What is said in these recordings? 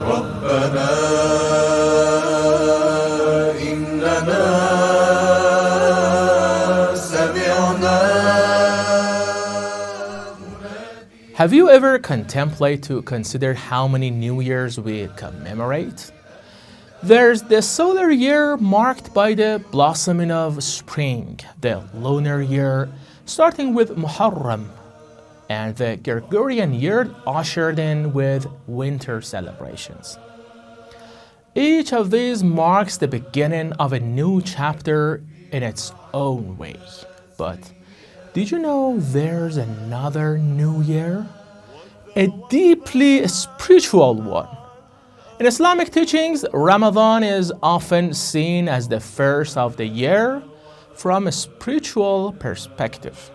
ربنا إننا سمعنا. Have you ever contemplated to consider how many New Years we commemorate? There's the solar year marked by the blossoming of spring, the lunar year starting with Muharram, and the Gregorian year ushered in with winter celebrations. Each of these marks the beginning of a new chapter in its own way. But did you know there's another new year? A deeply spiritual one. In Islamic teachings, Ramadan is often seen as the first of the year from a spiritual perspective.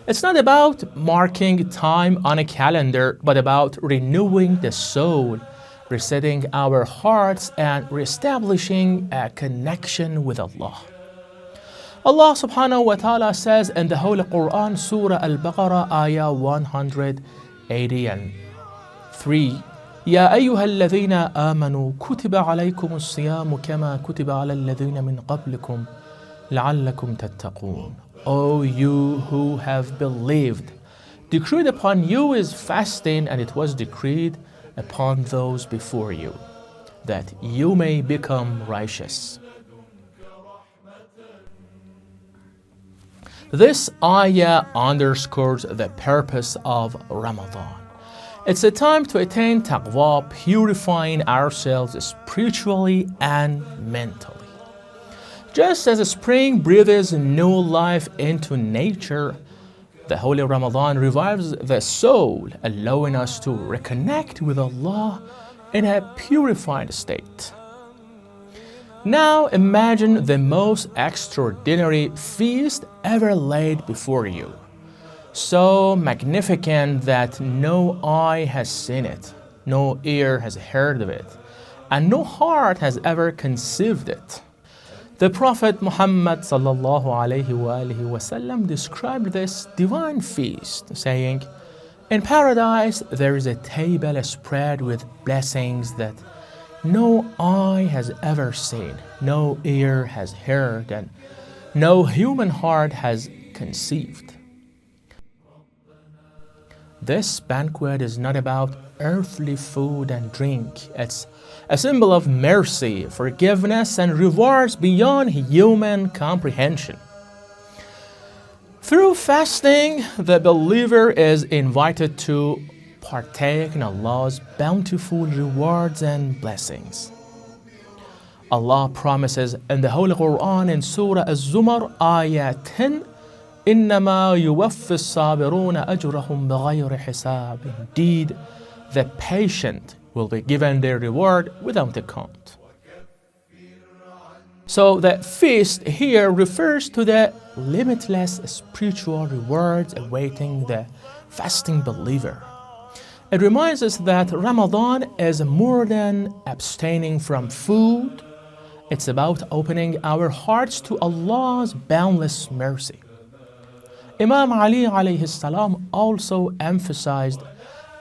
It's not about marking time on a calendar, but about renewing the soul, resetting our hearts, and reestablishing a connection with Allah. Allah subhanahu wa ta'ala says in the Holy Quran, Surah Al-Baqarah, Ayah 183, يا أيها الذين آمنوا كتب عليكم الصيام كما كتب على الذين من قبلكم لعلكم تتقون. O you who have believed, decreed upon you is fasting, and it was decreed upon those before you, that you may become righteous. This ayah underscores the purpose of Ramadan. It's a time to attain taqwa, purifying ourselves spiritually and mentally. Just as spring breathes new life into nature, the Holy Ramadan revives the soul, allowing us to reconnect with Allah in a purified state. Now imagine the most extraordinary feast ever laid before you, so magnificent that no eye has seen it, no ear has heard of it, and no heart has ever conceived it. The Prophet Muhammad sallallahu alaihi wasallam described this divine feast, saying, "In paradise there is a table spread with blessings that no eye has ever seen, no ear has heard, and no human heart has conceived." This banquet is not about earthly food and drink. It's a symbol of mercy, forgiveness, and rewards beyond human comprehension. Through fasting, the believer is invited to partake in Allah's bountiful rewards and blessings. Allah promises in the Holy Quran in Surah Az-Zumar, Ayah 10, إِنَّمَا يُوَفِّي الصَّابِرُونَ أَجْرَهُمْ بِغَيْرِ حِسَابٍ. Indeed, the patient will be given their reward without account. So the feast here refers to the limitless spiritual rewards awaiting the fasting believer. It reminds us that Ramadan is more than abstaining from food. It's about opening our hearts to Allah's boundless mercy. Imam Ali alayhi salam also emphasized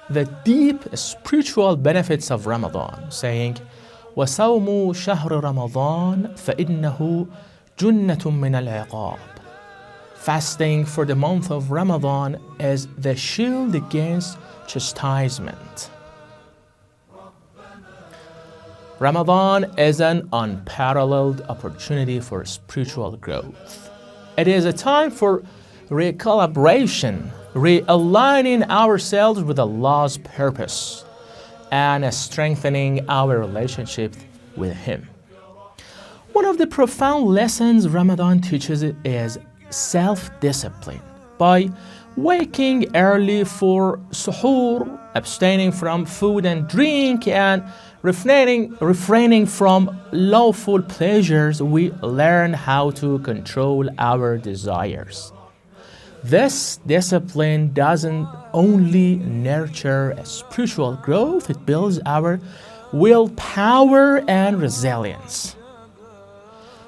the deep spiritual benefits of Ramadan, saying, وَصَوْمُ شَهْرِ رَمَضَانَ فَإِنَّهُ جُنَّةٌ مِّنَ الْعِقَابِ. Fasting for the month of Ramadan is the shield against chastisement. Ramadan is an unparalleled opportunity for spiritual growth. It is a time for recalibration, realigning ourselves with Allah's purpose, and strengthening our relationship with Him. One of the profound lessons Ramadan teaches is self-discipline. By waking early for suhoor, abstaining from food and drink, and refraining from lawful pleasures, we learn how to control our desires. This discipline doesn't only nurture spiritual growth, it builds our willpower and resilience.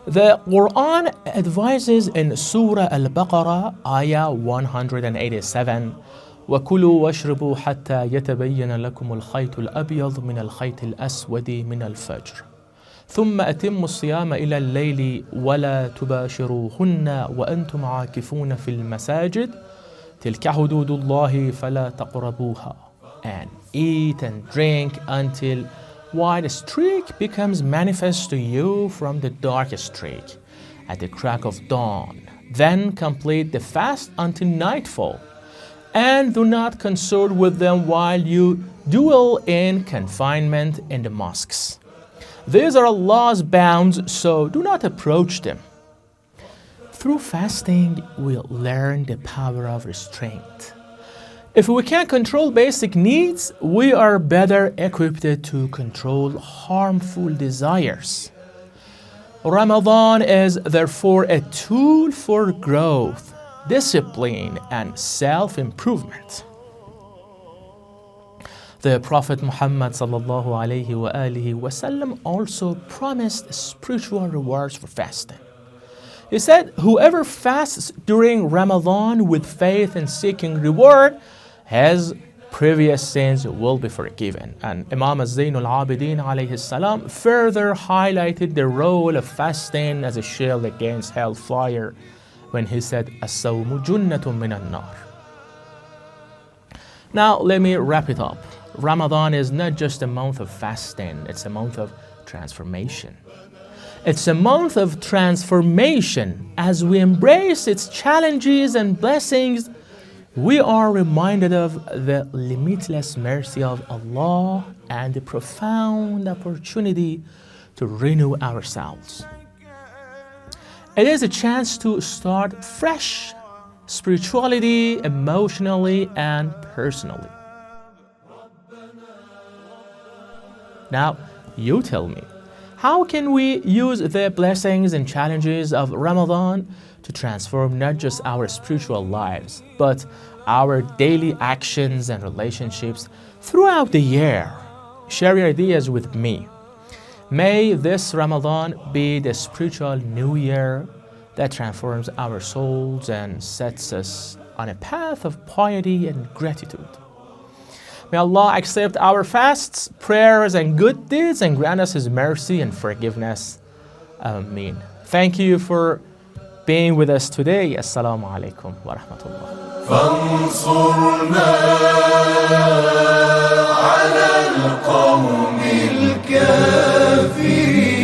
The Quran advises in Surah Al-Baqarah, Ayah 187, وكلوا واشربوا حتى يتبين لكم الخيط الأبيض من الخيط الأسود من الفجر ثم أتموا الصيام إلى الليل ولا تباشروهن وأنتم عاكفون في المساجد تلك حدود الله فلا تقربوها and eat and drink until white streak becomes manifest to you from the dark streak at the crack of dawn. Then complete the fast until nightfall and do not consort with them while you dwell in confinement in the mosques. These are Allah's bounds, so do not approach them. Through fasting, we'll learn the power of restraint. If we can't control basic needs, we are better equipped to control harmful desires. Ramadan is therefore a tool for growth, discipline, and self-improvement. The Prophet Muhammad ﷺ also promised spiritual rewards for fasting. He said, whoever fasts during Ramadan with faith and seeking reward, his previous sins will be forgiven. And Imam Az-Zayn al-Abidin alayhi salam further highlighted the role of fasting as a shield against hellfire when he said, As-sawmu junnatun minan nar. Now let me wrap it up. Ramadan is not just a month of fasting, it's a month of transformation. It's a month of transformation. As we embrace its challenges and blessings, we are reminded of the limitless mercy of Allah and the profound opportunity to renew ourselves. It is a chance to start fresh, spiritually, emotionally, and personally. Now, you tell me, how can we use the blessings and challenges of Ramadan to transform not just our spiritual lives, but our daily actions and relationships throughout the year? Share your ideas with me. May this Ramadan be the spiritual new year that transforms our souls and sets us on a path of piety and gratitude. May Allah accept our fasts, prayers, and good deeds and grant us His mercy and forgiveness. Ameen. Thank you for being with us today. Assalamu alaikum wa rahmatullah. فانصرنا على القوم الكافرين